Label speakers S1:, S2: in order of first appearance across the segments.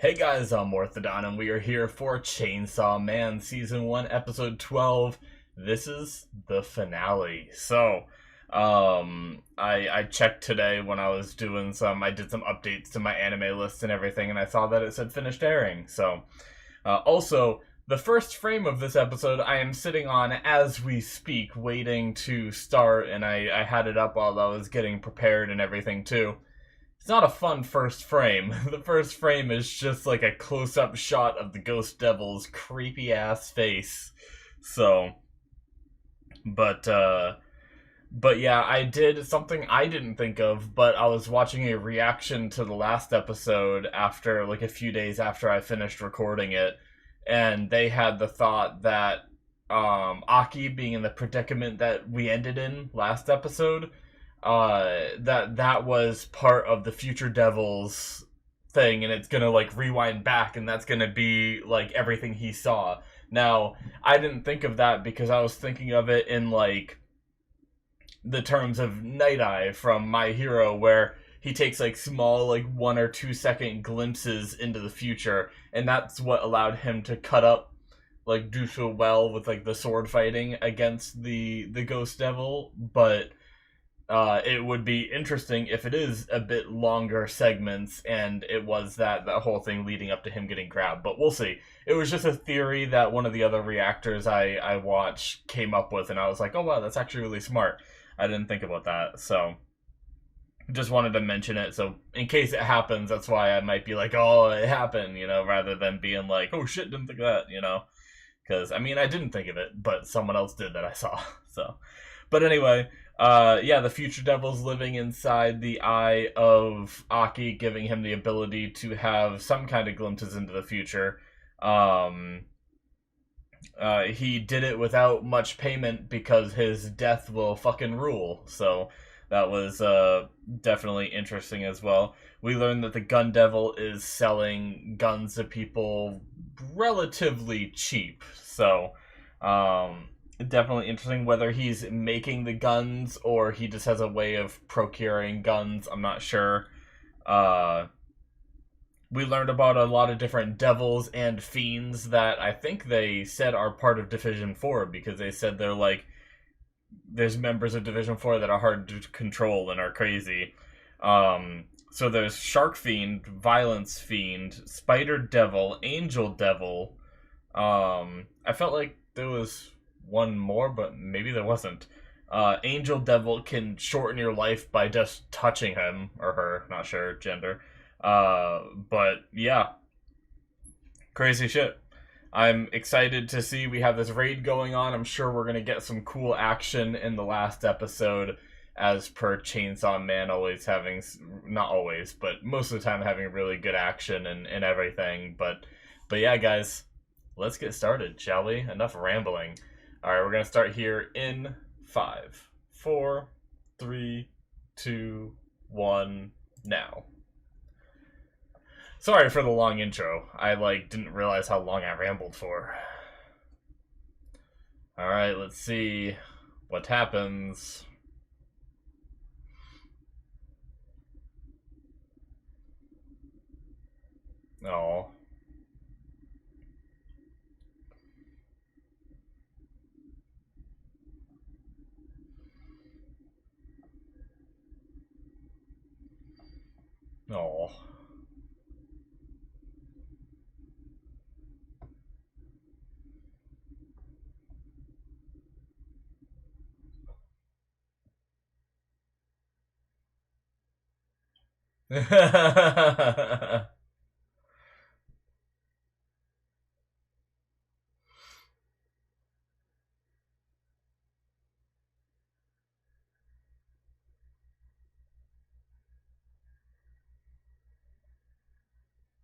S1: Hey guys, I'm Morthadon, and we are here for Chainsaw Man Season 1, Episode 12. This is the finale. I checked today when I was doing I did some updates to my anime list and everything, and I saw that it said finished airing. Also, the first frame of this episode I am sitting on as we speak, waiting to start, and I had it up while I was getting prepared and everything too. It's not a fun first frame. The first frame is just like a close-up shot of the Ghost Devil's creepy-ass face. So, but, uh, but yeah, I did something I didn't think of, but I was watching a reaction to the last episode after, like, a few days after I finished recording it, and they had the thought that, Aki being in the predicament that we ended in last episode, that was part of the Future Devils thing, and it's gonna like rewind back, and that's gonna be like everything he saw. Now, I didn't think of that because I was thinking of it in like the terms of Night Eye from My Hero, where he takes like small, like 1 or 2 second glimpses into the future, and that's what allowed him to cut up like do so well with like the sword fighting against the Ghost Devil. But it would be interesting if it is a bit longer segments and it was that whole thing leading up to him getting grabbed. But we'll see. It was just a theory that one of the other reactors I watch came up with, and I was like, oh wow, that's actually really smart. I didn't think about that, so just wanted to mention it. So in case it happens, that's why I might be like, oh, it happened, rather than being like, oh shit, didn't think of that. Because I mean, I didn't think of it, but someone else did that I saw. So, but anyway, yeah, the Future Devil's living inside the eye of Aki, giving him the ability to have some kind of glimpses into the future. He did it without much payment because his death will fucking rule. So that was definitely interesting as well. We learned that the Gun Devil is selling guns to people relatively cheap. So definitely interesting whether he's making the guns or he just has a way of procuring guns. I'm not sure. We learned about a lot of different devils and fiends that I think they said are part of Division 4, because they said they're like, there's members of Division 4 that are hard to control and are crazy. So there's Shark Fiend, Violence Fiend, Spider Devil, Angel Devil. I felt like there was one more, but maybe there wasn't. Angel Devil can shorten your life by just touching him or her, not sure gender. But yeah, crazy shit. I'm excited to see we have this raid going on. I'm sure we're gonna get some cool action in the last episode, as per Chainsaw Man always having, not always, but most of the time having really good action and everything. But yeah, guys, let's get started, shall we? Enough rambling. All right, we're gonna start here in 5, 4, 3, 2, 1, now. Sorry for the long intro. I didn't realize how long I rambled for. Alright, let's see what happens. Oh. Oh.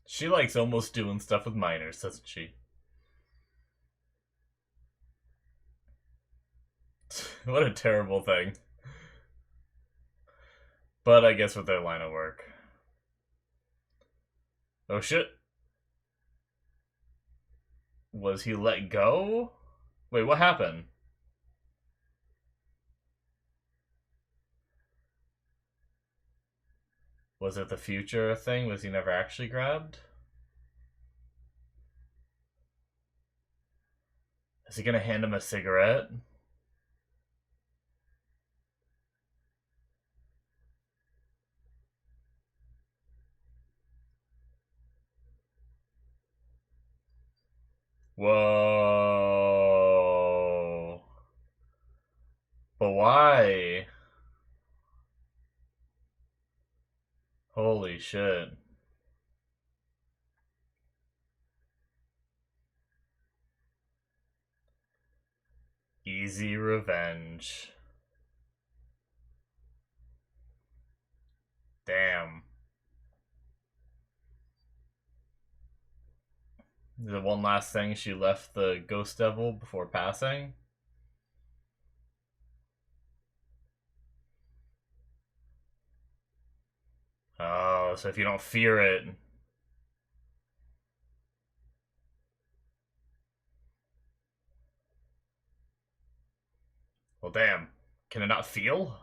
S1: She likes almost doing stuff with minors, doesn't she? What a terrible thing. But I guess with their line of work. Oh shit. Was he let go? Wait, what happened? Was it the future thing? Was he never actually grabbed? Is he gonna hand him a cigarette? Whoa. But why? Holy shit. Easy revenge. Damn. The one last thing she left the ghost devil before passing? Oh, so if you don't fear it. Well, damn. Can it not feel?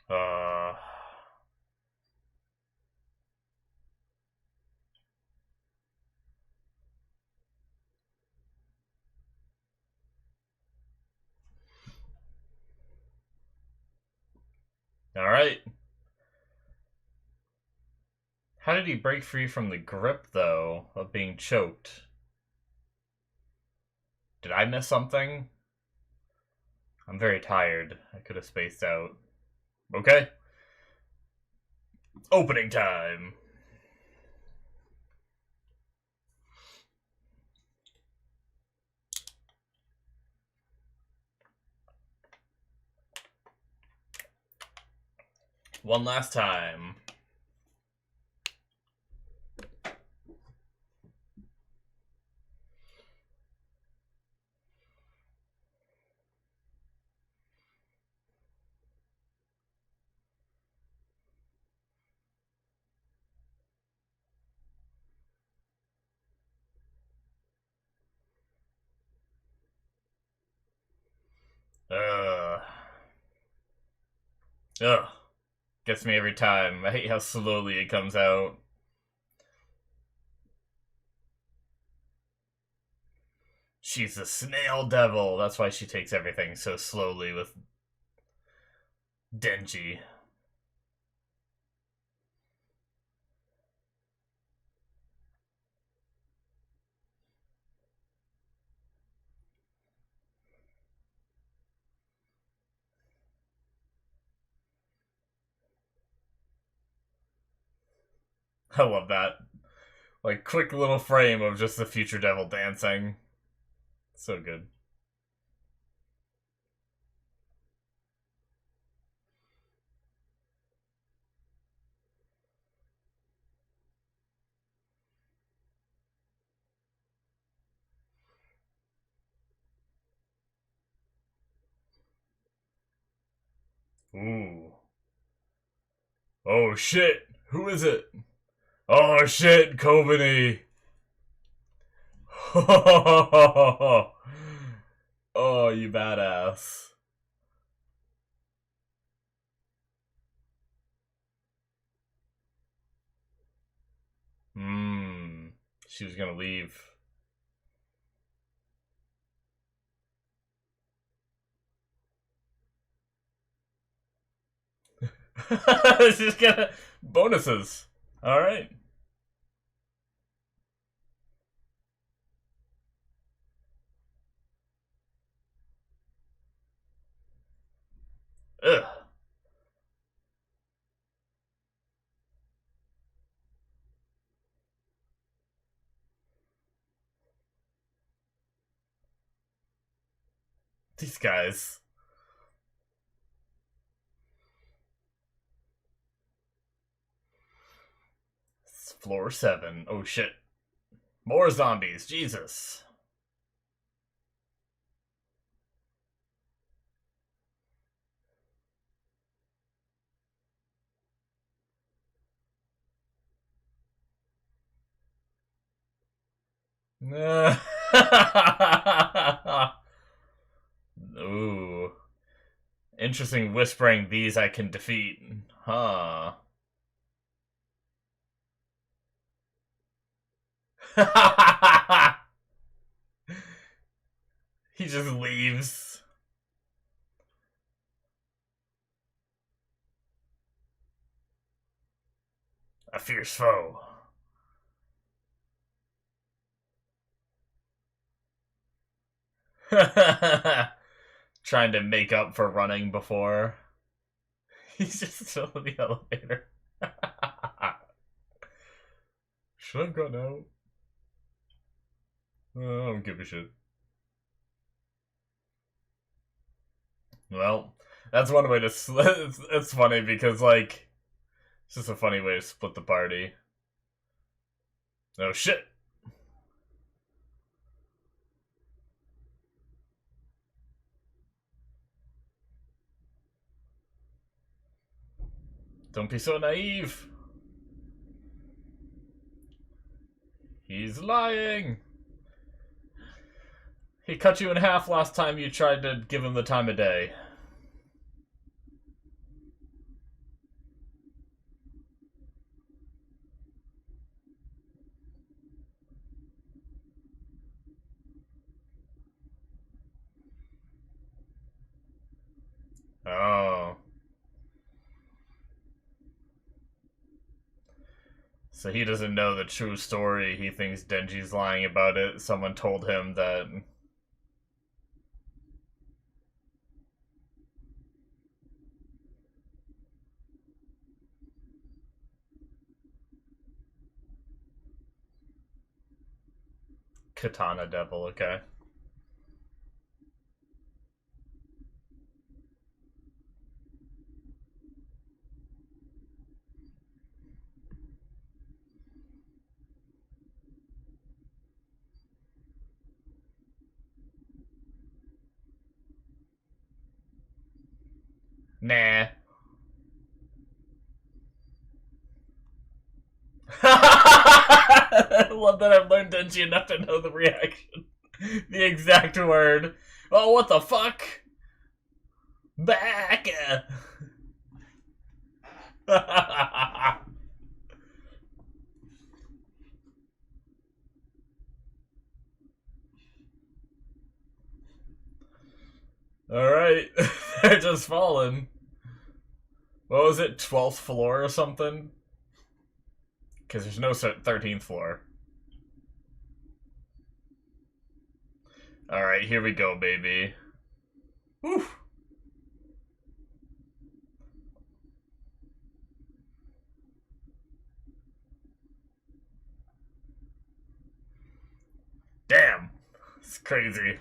S1: Uh. Alright. How did he break free from the grip, though, of being choked? Did I miss something? I'm very tired. I could have spaced out. Okay. Opening time. One last time. Ugh. Ugh. Gets me every time. I hate how slowly it comes out. She's a snail devil. That's why she takes everything so slowly with Denji. I love that. Like, quick little frame of just the future devil dancing. So good. Ooh. Oh shit! Who is it? Oh shit, Kobani! Oh, you badass. Mmm. She was gonna leave. She's gonna. Bonuses. Alright. Ugh. These guys. It's floor 7. Oh shit. More zombies. Jesus. Ooh. Interesting whispering, these I can defeat. Huh. He just leaves. A fierce foe. Trying to make up for running before. He's just still in the elevator. Should have gone out. I don't give a shit. Well, that's one way to. It's funny because, like, it's just a funny way to split the party. Oh shit! Don't be so naive. He's lying. He cut you in half last time you tried to give him the time of day. Oh. So he doesn't know the true story. He thinks Denji's lying about it. Someone told him that. Katana Devil, okay. Nah. I love that I've learned Denji enough to know the reaction. The exact word. Oh, what the fuck? Back! Alright. They're just falling. What was it? 12th floor or something? Because there's no 13th floor. Alright, here we go, baby. Whew. Damn. It's crazy.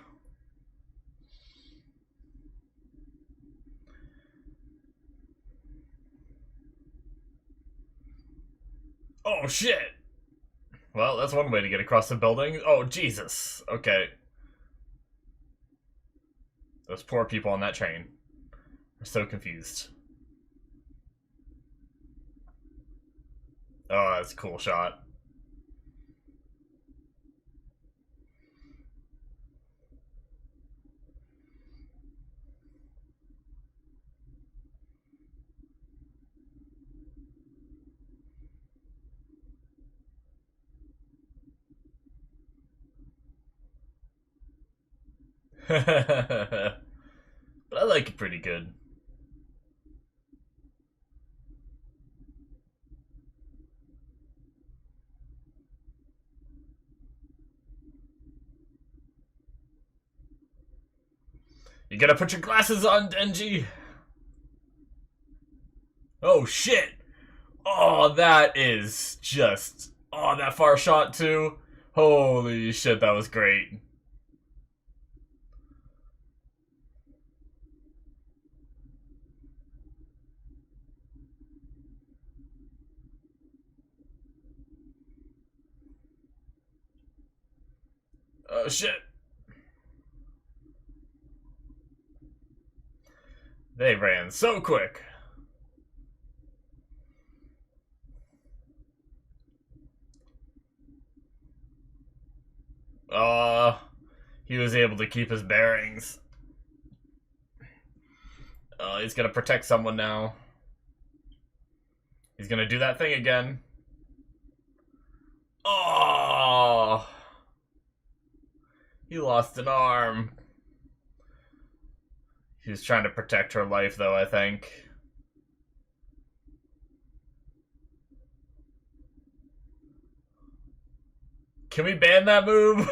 S1: Oh, shit! Well, that's one way to get across the building. Oh, Jesus. Okay. Those poor people on that train are so confused. Oh, that's a cool shot. But I like it pretty good. You gotta put your glasses on, Denji! Oh, shit! Oh, that is just... Oh, that far shot, too? Holy shit, that was great. Oh, shit. They ran so quick. He was able to keep his bearings. Oh, he's gonna protect someone now. He's gonna do that thing again. Oh! He lost an arm. He was trying to protect her life, though, I think. Can we ban that move?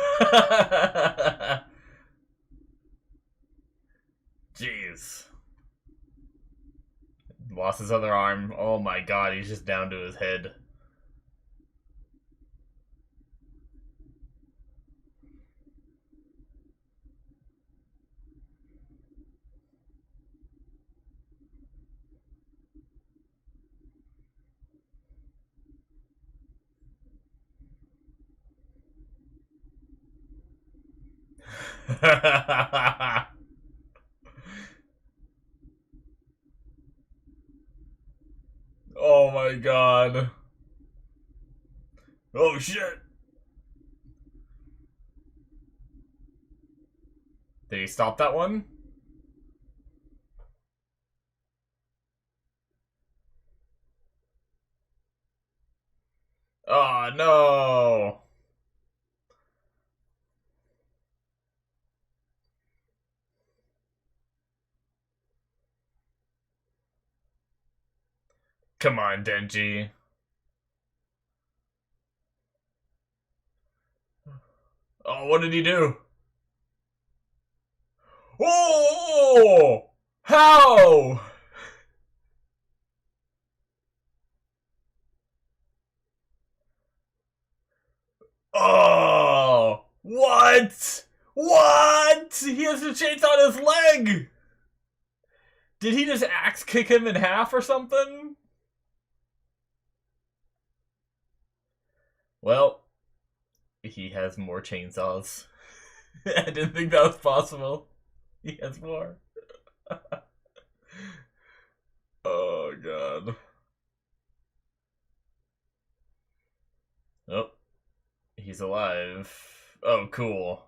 S1: Jeez. Lost his other arm. Oh my god, he's just down to his head. Oh my god. Oh shit. Did he stop that one? Oh no. Come on, Denji. Oh, what did he do? Oh! How? Oh! What? What? He has a chainsaw on his leg! Did he just axe kick him in half or something? Well, he has more chainsaws. I didn't think that was possible. He has more. Oh, God. Oh, he's alive. Oh, cool.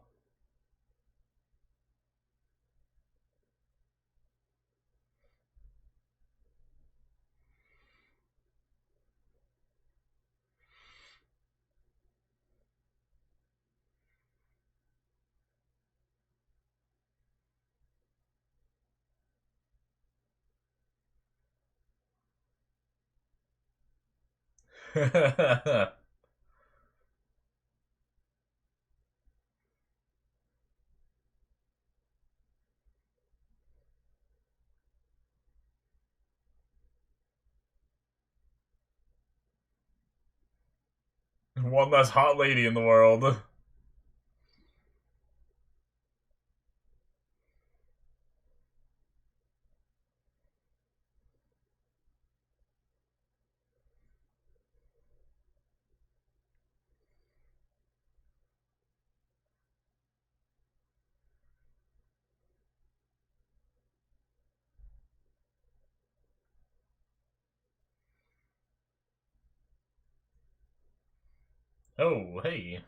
S1: One less hot lady in the world. Oh, hey.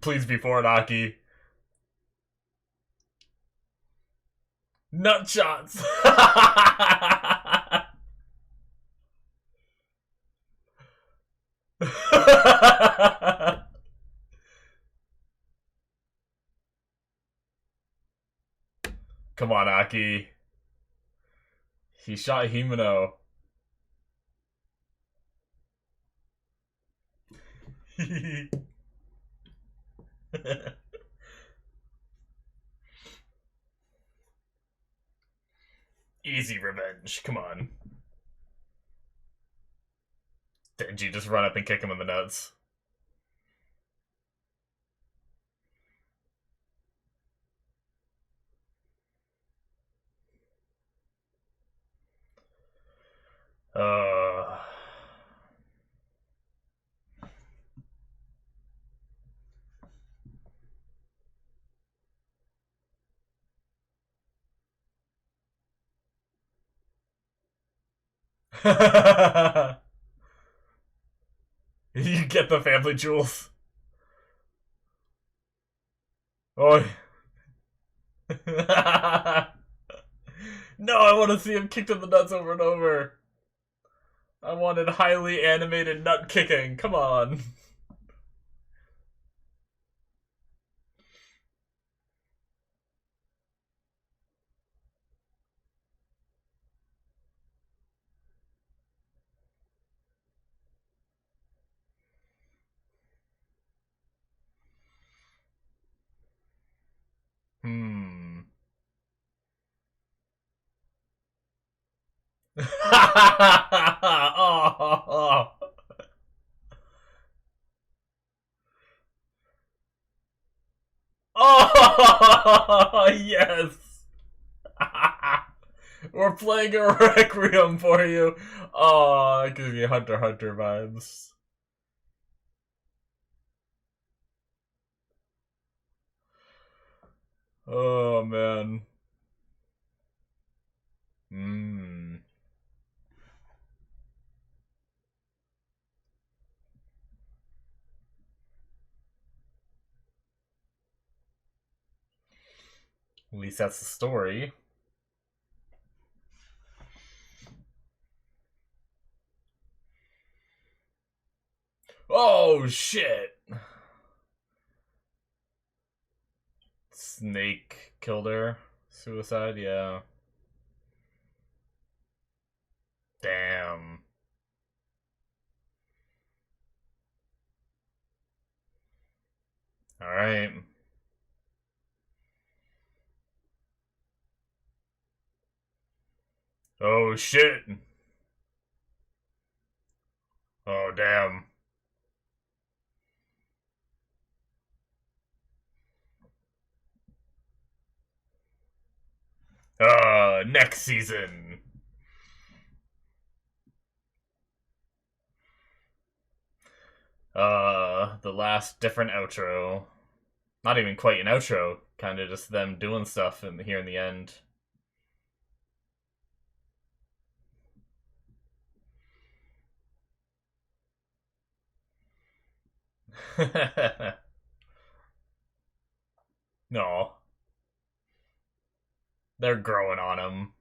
S1: Please be for it, Aki. Nut shots. Come on, Aki. He shot Himeno. Easy revenge. Come on. Denji, just run up and kick him in the nuts. Uh. You get the family jewels. Oh. No, I want to see him kicked in the nuts over and over. I wanted highly animated nut kicking. Come on. Hmm. Oh. Oh, yes. We're playing a requiem for you. Oh, that gives me Hunter x Hunter vibes. Oh man. Mmm. At least that's the story. Oh shit! Snake killed her. Suicide, yeah. Damn. Alright. Oh shit! Oh damn. Next season. The last different outro. Not even quite an outro. Kind of just them doing stuff here in the end. No. They're growing on him.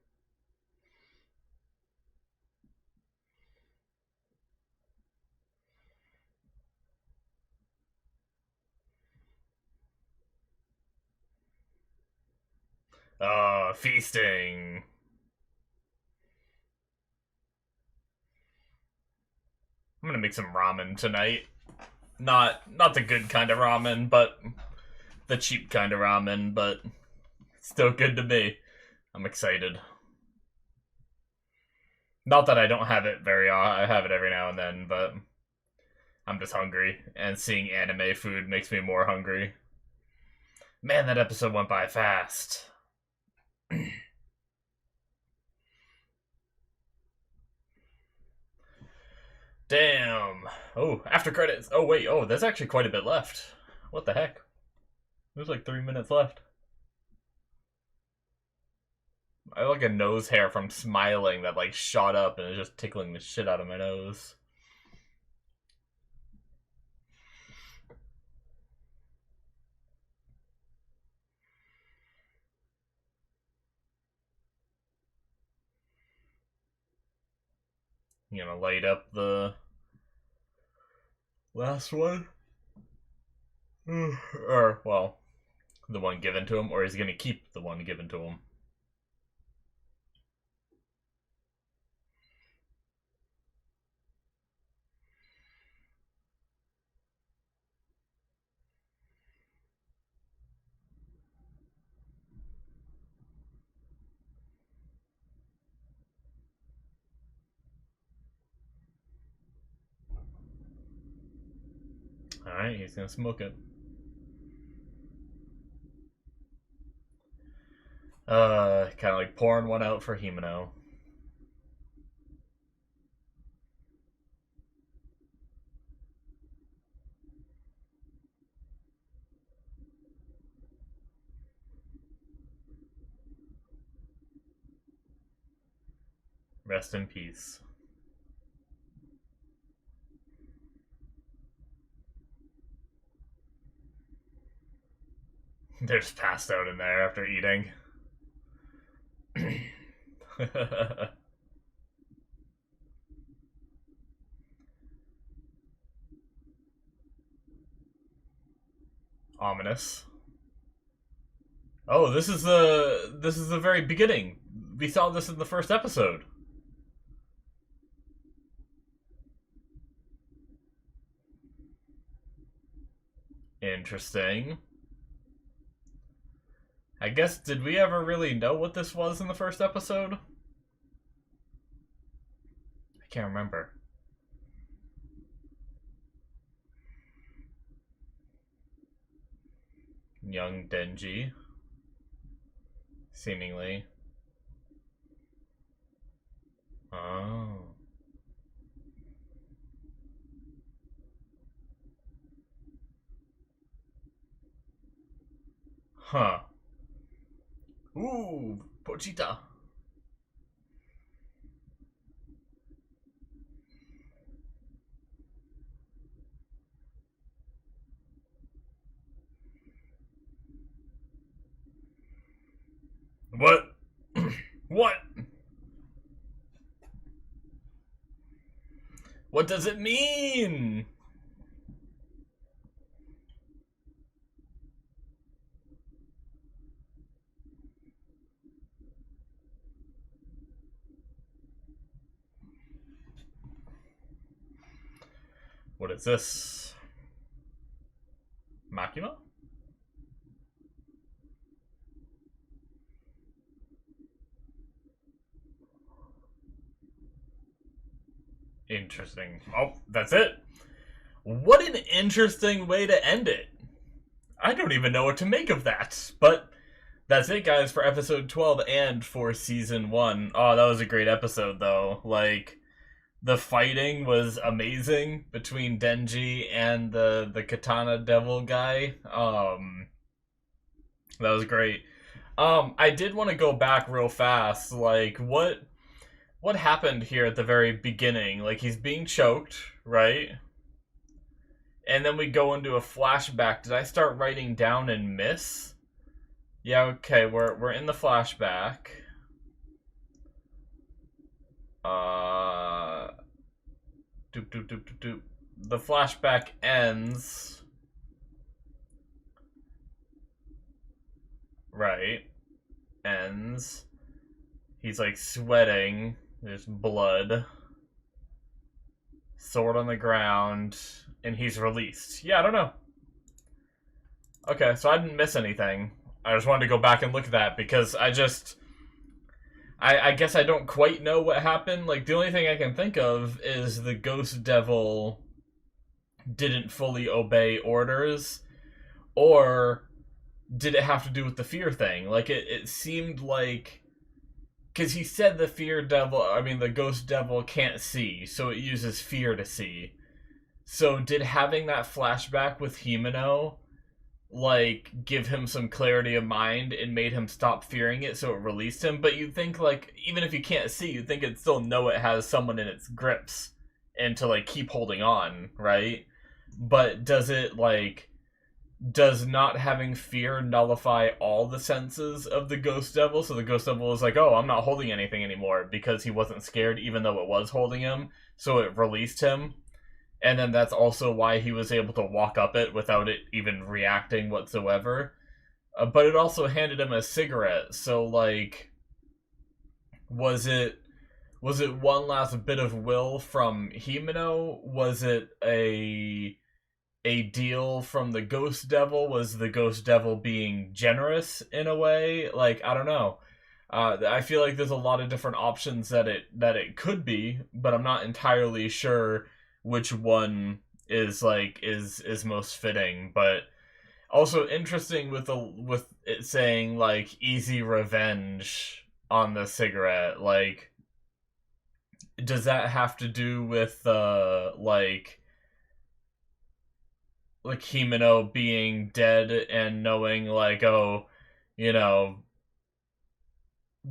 S1: Feasting. I'm gonna make some ramen tonight. Not the good kind of ramen, but the cheap kind of ramen, but still good to me. I'm excited. Not that I don't have it I have it every now and then, but I'm just hungry, and seeing anime food makes me more hungry. Man, that episode went by fast. Damn. Oh, after credits. Oh, wait. Oh, there's actually quite a bit left. What the heck? There's like 3 minutes left. I have like a nose hair from smiling that like shot up and is just tickling the shit out of my nose. You gonna light up the last one? Or, well, the one given to him, or he's gonna keep the one given to him. Alright, he's gonna smoke it. Kind of like pouring one out for Himeno. Rest in peace. They're just passed out in there after eating. Ominous. Oh, this is the very beginning. We saw this in the first episode. Interesting. I guess, did we ever really know what this was in the first episode? I can't remember. Young Denji. Seemingly. Oh. Huh. Ooh, Pochita. What? What? What does it mean? What is this? Makima? Interesting. Oh, that's it. What an interesting way to end it. I don't even know what to make of that. But that's it, guys, for episode 12 and for season 1. Oh, that was a great episode, though. Like, the fighting was amazing between Denji and the Katana Devil guy. That was great. I did want to go back real fast. Like, what happened here at the very beginning? Like, he's being choked, right? And then we go into a flashback. Did I start writing down and miss? Yeah, okay, we're in the flashback. The flashback ends. Right. Ends. He's like sweating. There's blood. Sword on the ground. And he's released. Yeah, I don't know. Okay, so I didn't miss anything. I just wanted to go back and look at that because I guess I don't quite know what happened. Like, the only thing I can think of is the Ghost Devil didn't fully obey orders, or did it have to do with the fear thing? Like, it seemed like, because he said the Ghost Devil can't see, so it uses fear to see. So did having that flashback with Himeno, like, give him some clarity of mind and made him stop fearing it, so it released him? But you'd think, like, even if you can't see, you'd think it'd still know it has someone in its grips and to, like, keep holding on, right? But does not having fear nullify all the senses of the Ghost Devil? So the Ghost Devil is like, oh, I'm not holding anything anymore, because he wasn't scared even though it was holding him, so it released him. And then that's also why he was able to walk up it without it even reacting whatsoever. But it also handed him a cigarette, so, like, was it one last bit of will from Himeno? Was it a deal from the Ghost Devil? Was the Ghost Devil being generous in a way? Like, I don't know. I feel like there's a lot of different options that it could be, but I'm not entirely sure which one is most fitting. But also interesting with it saying, like, easy revenge on the cigarette. Like, does that have to do with like Himeno being dead and knowing, like, oh, you know,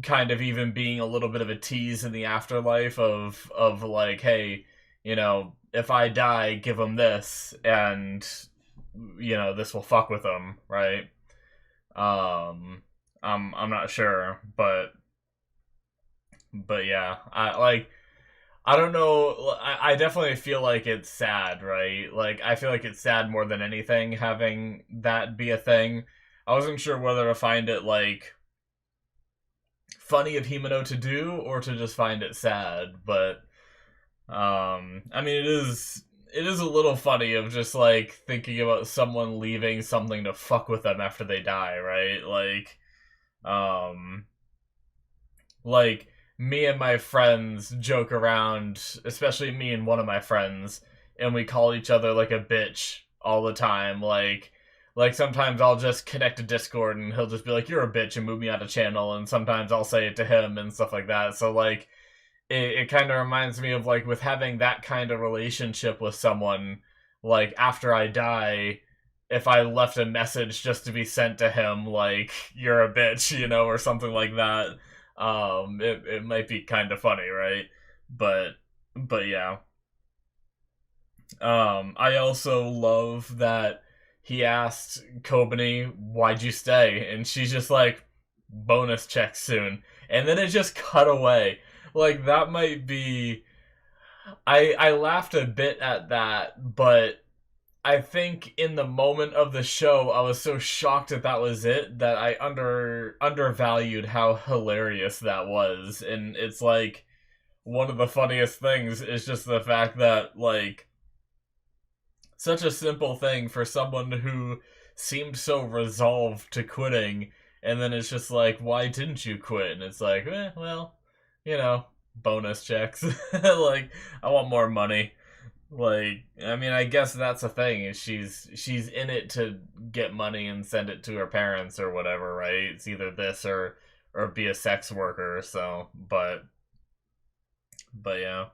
S1: kind of even being a little bit of a tease in the afterlife of like, hey, if I die, give him this, and this will fuck with him, right? I'm not sure, but yeah, I don't know. I definitely feel like it's sad, right? Like, I feel like it's sad more than anything having that be a thing. I wasn't sure whether to find it, like, funny of Himeno to do or to just find it sad, but, I mean, it is a little funny of just, like, thinking about someone leaving something to fuck with them after they die, right? Um, like, me and my friends joke around, especially me and one of my friends, and we call each other like a bitch all the time. Like sometimes I'll just connect to Discord and he'll just be like, "You're a bitch," and move me out of channel. And sometimes I'll say it to him and stuff like that. So like, it kind of reminds me of like with having that kind of relationship with someone. Like after I die, if I left a message just to be sent to him, like "You're a bitch," or something like that, it might be kind of funny, right? But yeah. I also love that he asked Kobani, "Why'd you stay?" And she's just like, "Bonus check soon." And then it just cut away. Like that might be. I laughed a bit at that, but I think in the moment of the show, I was so shocked that was it that I undervalued how hilarious that was, and it's like one of the funniest things is just the fact that like such a simple thing for someone who seemed so resolved to quitting, and then it's just like, why didn't you quit? And it's like, well, bonus checks. Like, I want more money. Like, I mean, I guess that's the thing is she's in it to get money and send it to her parents or whatever, right? It's either this or be a sex worker. So, but yeah,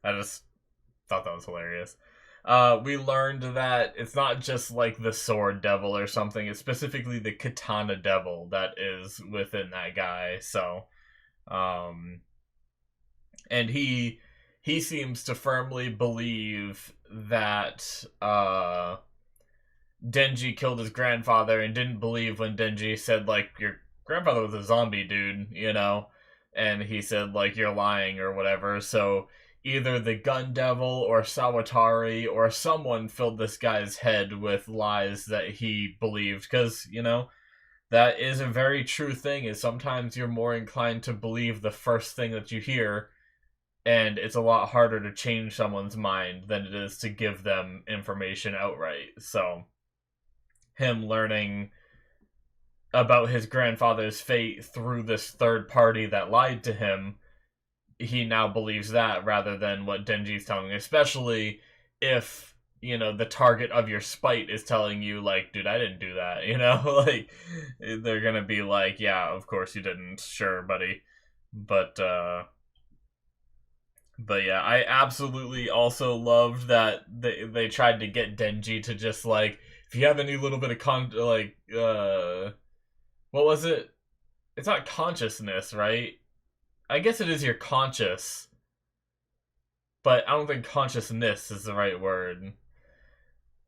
S1: I just thought that was hilarious. We learned that it's not just like the sword devil or something. It's specifically the katana devil that is within that guy. So, and he seems to firmly believe that Denji killed his grandfather and didn't believe when Denji said like your grandfather was a zombie, dude, and he said like you're lying or whatever. So either the gun devil or Sawatari or someone filled this guy's head with lies that he believed because that is a very true thing is sometimes you're more inclined to believe the first thing that you hear, and it's a lot harder to change someone's mind than it is to give them information outright. So him learning about his grandfather's fate through this third party that lied to him, he now believes that rather than what Denji's telling, especially if the target of your spite is telling you like, dude, I didn't do that. Like they're gonna be like, yeah, of course you didn't, sure buddy. But yeah, I absolutely also loved that they tried to get Denji to just like, if you have any little bit of what was it? It's not consciousness, right? I guess it is your conscious, but I don't think consciousness is the right word.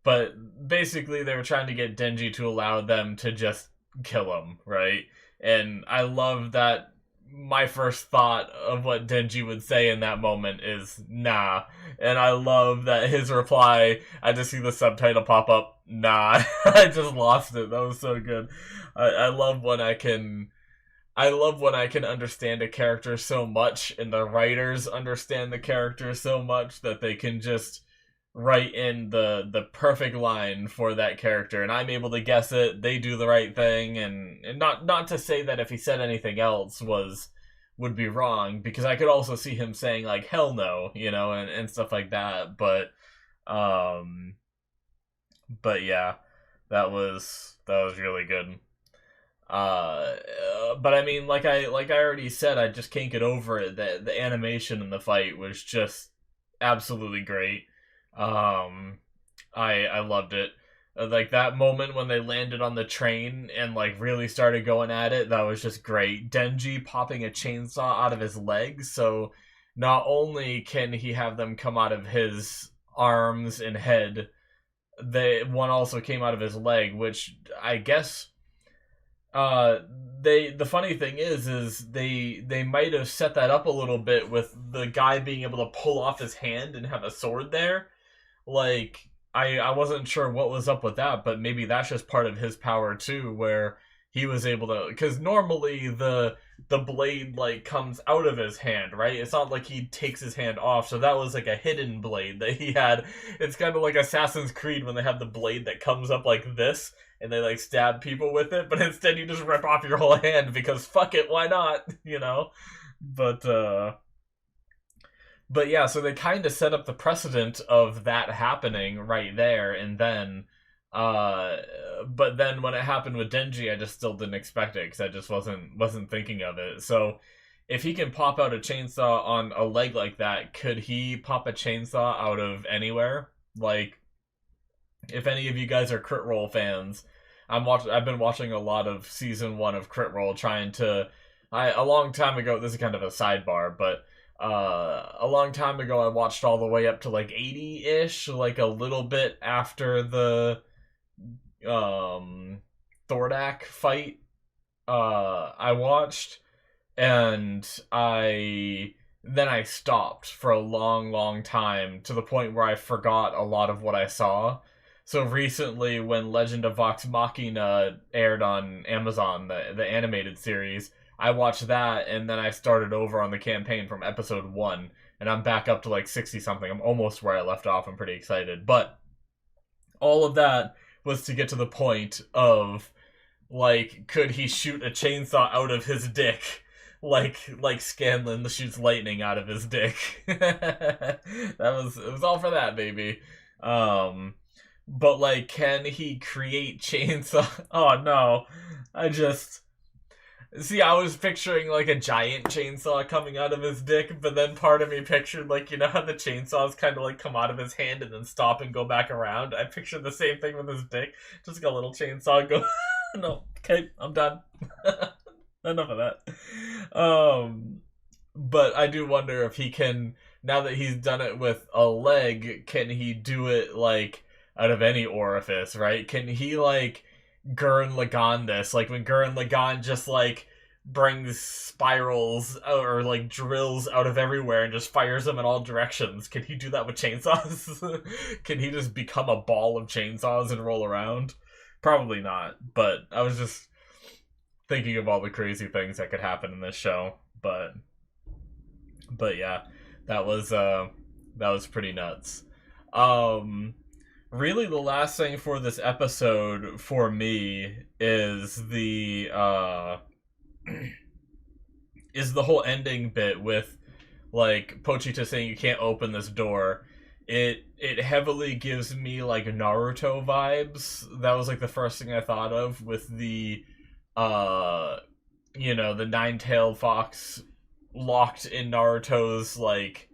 S1: But basically, they were trying to get Denji to allow them to just kill him, right? And I love that my first thought of what Denji would say in that moment is nah. And I love that his reply, I just see the subtitle pop up, nah. I just lost it. That was so good. I love when I can understand a character so much and the writers understand the character so much that they can just write in the perfect line for that character, and I'm able to guess it. They do the right thing, and not to say that if he said anything else would be wrong, because I could also see him saying like hell no, and stuff like that. But yeah, that was really good. But I mean, like I already said, I just can't get over it. The animation in the fight was just absolutely great. I loved it. Like that moment when they landed on the train and like really started going at it, that was just great. Denji popping a chainsaw out of his legs, so not only can he have them come out of his arms and head, one also came out of his leg, which I guess uh the funny thing is they might have set that up a little bit with the guy being able to pull off his hand and have a sword there. Like I wasn't sure what was up with that, but maybe that's just part of his power too, where he was able to, because normally the blade like comes out of his hand, right? It's not like he takes his hand off, so that was like a hidden blade that he had. It's kind of like Assassin's Creed when they have the blade that comes up like this and they like stab people with it, but instead you just rip off your whole hand because fuck it, why not? You know? But but yeah, so they kind of set up the precedent of that happening right there, and then, uh, but then when it happened with Denji, I just still didn't expect it because I just wasn't thinking of it. So, if he can pop out a chainsaw on a leg like that, could he pop a chainsaw out of anywhere? Like, if any of you guys are Crit Roll fans, I've been watching a lot of season 1 of Crit Roll, trying to. A long time ago. This is kind of a sidebar, but a long time ago I watched all the way up to like 80-ish, like a little bit after the Thordak fight. I watched, and I stopped for a long time, to the point where I forgot a lot of what I saw. So recently, when Legend of Vox Machina aired on Amazon, the animated series, I watched that, and then I started over on the campaign from episode 1, and I'm back up to like 60 something. I'm almost where I left off. I'm pretty excited. But all of that was to get to the point of, like, could he shoot a chainsaw out of his dick? Like Scanlan shoots lightning out of his dick. It was all for that, baby. But like, can he create chainsaw? Oh no. See, I was picturing like a giant chainsaw coming out of his dick, but then part of me pictured, like, you know how the chainsaws kind of like come out of his hand and then stop and go back around? I pictured the same thing with his dick. Just like a little chainsaw go. No, okay, I'm done. Enough of that. But I do wonder if he can, now that he's done it with a leg, can he do it like out of any orifice, right? Can he like Gurren Lagann this, like when Gurren Lagann just like brings spirals or like drills out of everywhere and just fires them in all directions? Can he do that with chainsaws? Can he just become a ball of chainsaws and roll around? Probably not, but I was just thinking of all the crazy things that could happen in this show. But yeah, that was pretty nuts. Really, the last thing for this episode for me is the whole ending bit with like Pochita saying you can't open this door. It heavily gives me like Naruto vibes. That was like the first thing I thought of, with the the nine-tailed fox locked in Naruto's like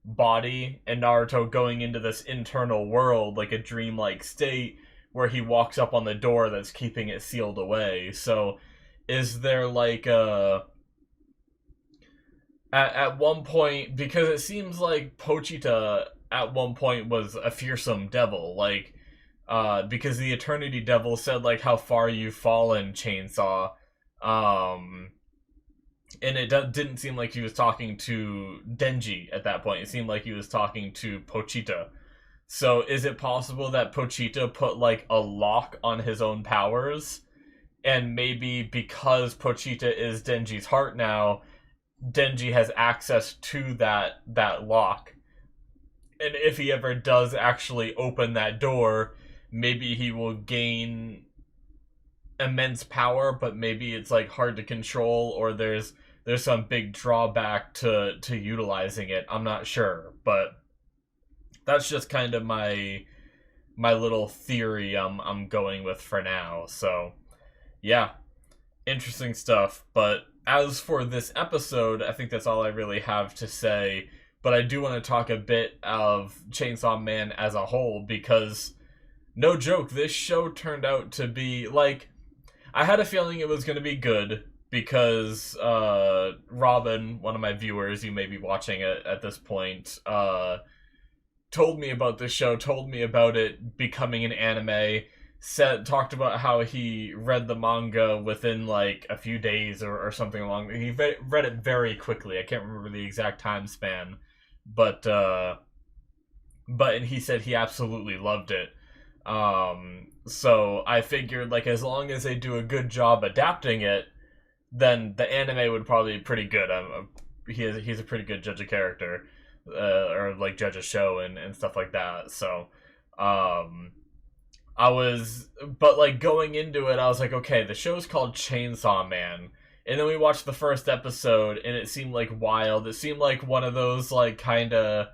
S1: body, and Naruto going into this internal world, like a dreamlike state, where he walks up on the door that's keeping it sealed away. So is there like at one point, because it seems like Pochita at one point was a fearsome devil, like because the Eternity Devil said like how far you've fallen, Chainsaw, and it didn't seem like he was talking to Denji at that point. It seemed like he was talking to Pochita. So is it possible that Pochita put like a lock on his own powers, and maybe because Pochita is Denji's heart now, Denji has access to that lock, and if he ever does actually open that door, maybe he will gain immense power, but maybe it's like hard to control, or there's some big drawback to utilizing it. I'm not sure, but that's just kind of my little theory I'm going with for now. So yeah, interesting stuff. But as for this episode, I think that's all I really have to say. But I do want to talk a bit of Chainsaw Man as a whole, because no joke, this show turned out to be, like, I had a feeling it was going to be good because Robin, one of my viewers, you may be watching it at this point, told me about this show, told me about it becoming an anime, talked about how he read the manga within like a few days or something along. He read it very quickly. I can't remember the exact time span, but and he said he absolutely loved it. So I figured, like, as long as they do a good job adapting it, then the anime would probably be pretty good. He's a pretty good judge of character, or like judge a show and stuff like that. So, but like going into it, I was like, okay, the show's called Chainsaw Man. And then we watched the first episode, and it seemed like wild. It seemed like one of those, like, kind of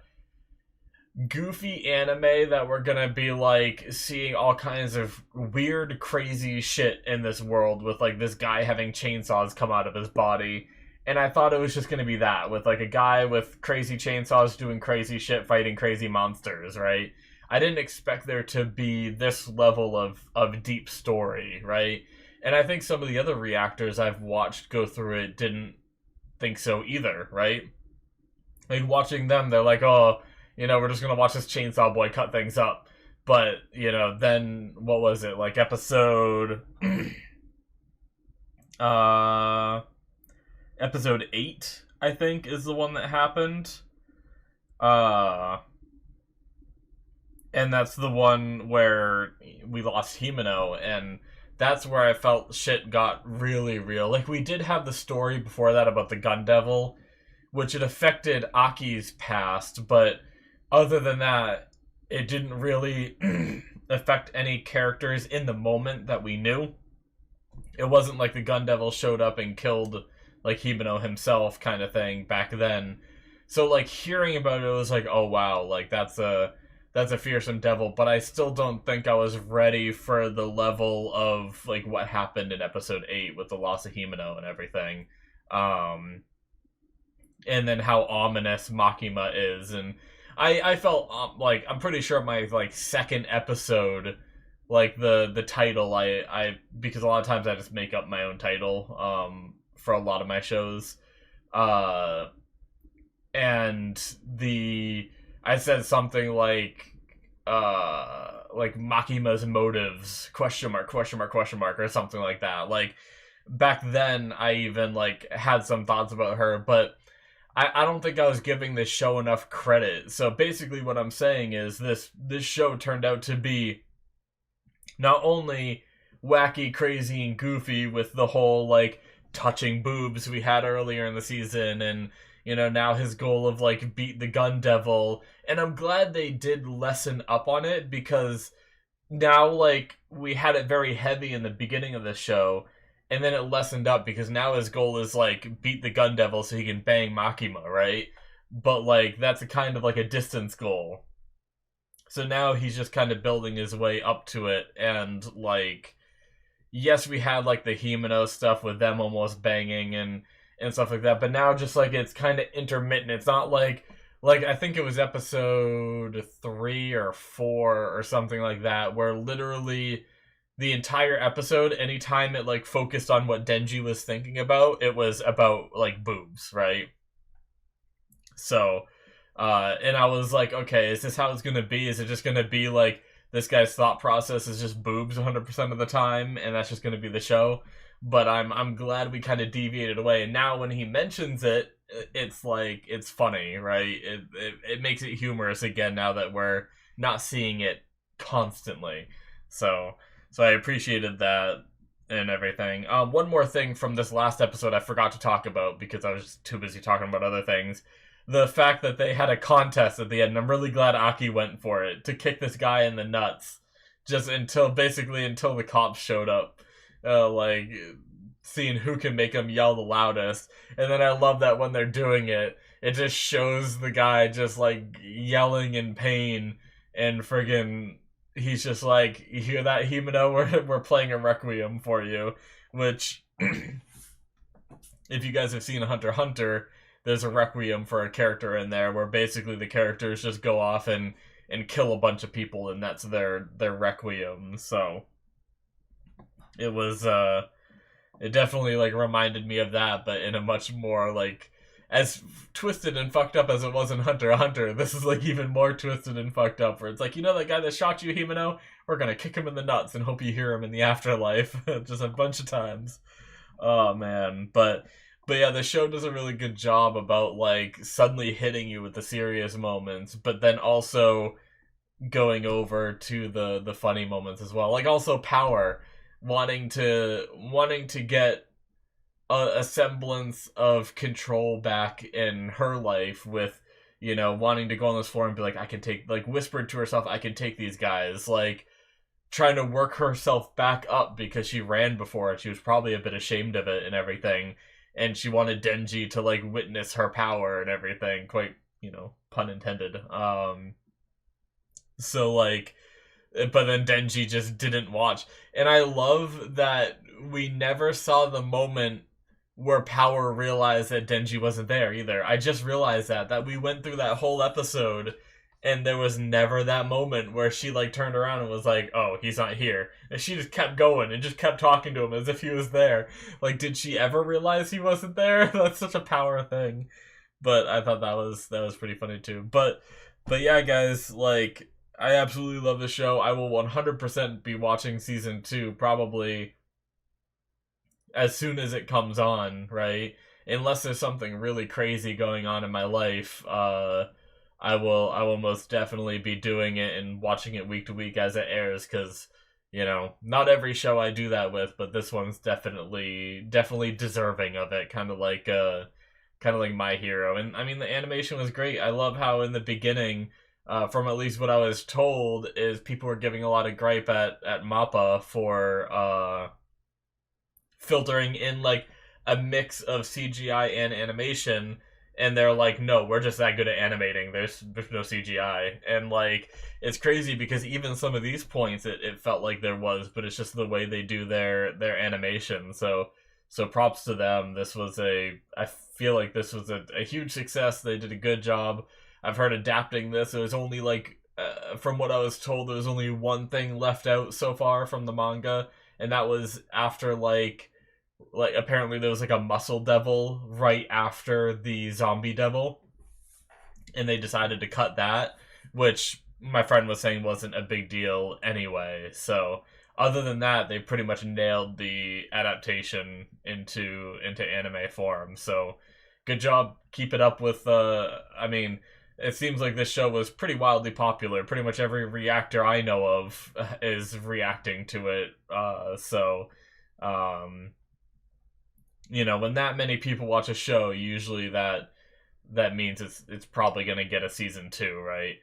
S1: goofy anime that we're gonna be, like, seeing all kinds of weird, crazy shit in this world with, like, this guy having chainsaws come out of his body. And I thought it was just gonna be that, with, like, a guy with crazy chainsaws doing crazy shit, fighting crazy monsters, right? I didn't expect there to be this level of deep story, right? And I think some of the other reactors I've watched go through it didn't think so either, right? Like, watching them, they're like, oh, you know, we're just gonna watch this chainsaw boy cut things up. But, you know, then, what was it? Like, episode... episode 8, I think, is the one that happened. And that's the one where we lost Himeno, and that's where I felt shit got really real. Like, we did have the story before that about the Gun Devil, which had affected Aki's past, but other than that, it didn't really affect any characters in the moment that we knew. It wasn't like the Gun Devil showed up and killed, like, Himeno himself kind of thing back then. So, like, hearing about it was like, oh wow, like, that's a fearsome devil, but I still don't think I was ready for the level of, like, what happened in episode 8 with the loss of Himeno and everything. And then how ominous Makima is, and I felt, like, I'm pretty sure my, like, second episode, like, the title, I because a lot of times I just make up my own title, for a lot of my shows, and I said something like Makima's motives, question mark, or something like that. Like, back then, I even, like, had some thoughts about her, but I don't think I was giving this show enough credit. So basically what I'm saying is this show turned out to be not only wacky, crazy, and goofy with the whole, like, touching boobs we had earlier in the season, and, you know, now his goal of, like, beat the Gun Devil. And I'm glad they did lessen up on it, because now, like, we had it very heavy in the beginning of the show, and then it lessened up, because now his goal is, like, beat the Gun Devil so he can bang Makima, right? But, like, that's a kind of, like, a distance goal. So now he's just kind of building his way up to it, and, like, yes, we had, like, the Himeno stuff with them almost banging and stuff like that, but now just, like, it's kind of intermittent. It's not like, I think it was episode 3 or 4 or something like that, where literally the entire episode, anytime it, like, focused on what Denji was thinking about, it was about, like, boobs, right? So, and I was like, okay, is this how it's gonna be? Is it just gonna be, like, this guy's thought process is just boobs 100% of the time, and that's just gonna be the show? But I'm glad we kind of deviated away, and now when he mentions it, it's, like, it's funny, right? It makes it humorous again now that we're not seeing it constantly. So I appreciated that and everything. One more thing from this last episode I forgot to talk about because I was just too busy talking about other things. The fact that they had a contest at the end, I'm really glad Aki went for it, to kick this guy in the nuts. Just until the cops showed up. Like, seeing who can make him yell the loudest. And then I love that when they're doing it, it just shows the guy just, like, yelling in pain, and friggin', he's just like, you hear that, Himeno? We're playing a Requiem for you. Which, if you guys have seen Hunter x Hunter, there's a Requiem for a character in there where basically the characters just go off and and kill a bunch of people, and that's their requiem. So it was it definitely like reminded me of that, but in a much more like as twisted and fucked up as it was in Hunter x Hunter. This is like even more twisted and fucked up, where it's like, you know that guy that shot you, Himeno? We're gonna kick him in the nuts and hope you hear him in the afterlife just a bunch of times. Oh man, but yeah, the show does a really good job about like suddenly hitting you with the serious moments, but then also going over to the funny moments as well. Like also Power wanting to get a semblance of control back in her life with, you know, wanting to go on this floor and be like, I can take, like whispered to herself, I can take these guys, like trying to work herself back up because she ran before and she was probably a bit ashamed of it and everything, and she wanted Denji to like witness her power and everything, quite, you know, pun intended. So like, but then Denji just didn't watch. And I love that we never saw the moment where Power realized that Denji wasn't there either. I just realized that we went through that whole episode and there was never that moment where she like turned around and was like, oh, he's not here. And she just kept going and just kept talking to him as if he was there. Like, did she ever realize he wasn't there? That's such a Power thing. But I thought that was pretty funny too. But yeah, guys, like, I absolutely love the show. I will 100% be watching season 2 probably as soon as it comes on, right? Unless there's something really crazy going on in my life, I will most definitely be doing it and watching it week to week as it airs, because, you know, not every show I do that with, but this one's definitely deserving of it, kind of like My Hero. And I mean, the animation was great. I love how in the beginning, from at least what I was told, is people were giving a lot of gripe at MAPPA for filtering in like a mix of CGI and animation, and they're like, no, we're just that good at animating, there's no CGI. And like, it's crazy because even some of these points it felt like there was, but it's just the way they do their animation. So props to them. I feel like this was a huge success. They did a good job. I've heard adapting this, it was only like, from what I was told, there was only one thing left out so far from the manga, and that was after like apparently there was like a muscle devil right after the zombie devil, and they decided to cut that, which my friend was saying wasn't a big deal anyway. So other than that, they pretty much nailed the adaptation into anime form. So good job. Keep it up with I mean, it seems like this show was pretty wildly popular. Pretty much every reactor I know of is reacting to it. You know, when that many people watch a show, usually that means it's probably gonna get a season 2, right?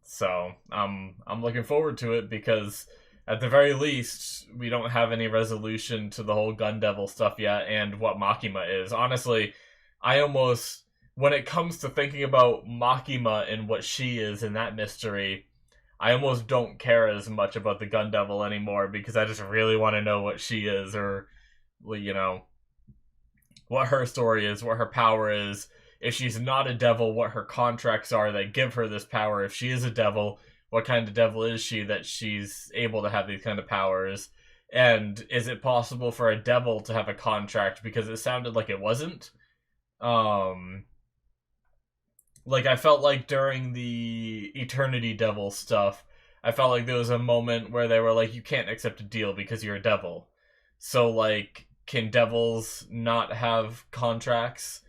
S1: So I'm looking forward to it, because at the very least we don't have any resolution to the whole Gun Devil stuff yet, and what Makima is. Honestly, I almost, when it comes to thinking about Makima and what she is in that mystery, I almost don't care as much about the Gun Devil anymore, because I just really want to know what she is, or, you know, what her story is, what her power is. If she's not a devil, what her contracts are that give her this power. If she is a devil, what kind of devil is she that she's able to have these kind of powers? And is it possible for a devil to have a contract? Because it sounded like it wasn't. Like, I felt like during the Eternity Devil stuff, I felt like there was a moment where they were like, you can't accept a deal because you're a devil. So, like, can devils not have contracts?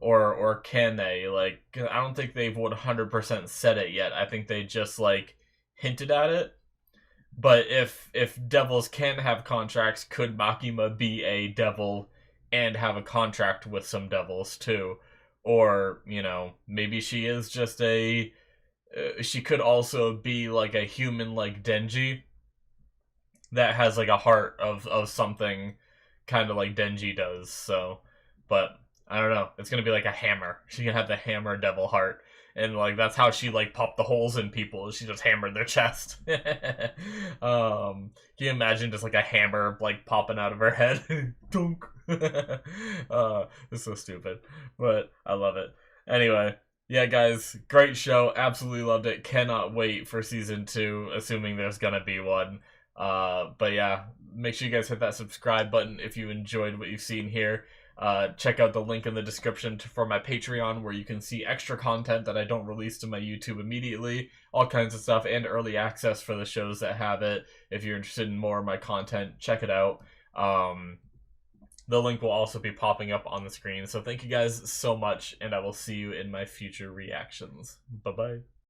S1: Or can they? Like, I don't think they've 100% said it yet. I think they just, like, hinted at it. But if devils can have contracts, could Makima be a devil and have a contract with some devils, too? Or, you know, maybe she is just a... she could also be, like, a human like Denji that has, like, a heart of something kind of like Denji does. So, but I don't know. It's gonna be like a hammer. She can have the hammer devil heart, and like that's how she like popped the holes in people. She just hammered their chest. Can you imagine just like a hammer like popping out of her head? Dunk. It's so stupid, but I love it. Anyway, Yeah, guys, great show. Absolutely loved it. Cannot wait for season 2, assuming there's gonna be one. But yeah, make sure you guys hit that subscribe button if you enjoyed what you've seen here. Check out the link in the description for my Patreon, where you can see extra content that I don't release to my YouTube immediately, all kinds of stuff, and early access for the shows that have it. If you're interested in more of my content, check it out. The link will also be popping up on the screen. So thank you guys so much, and I will see you in my future reactions. Bye-bye.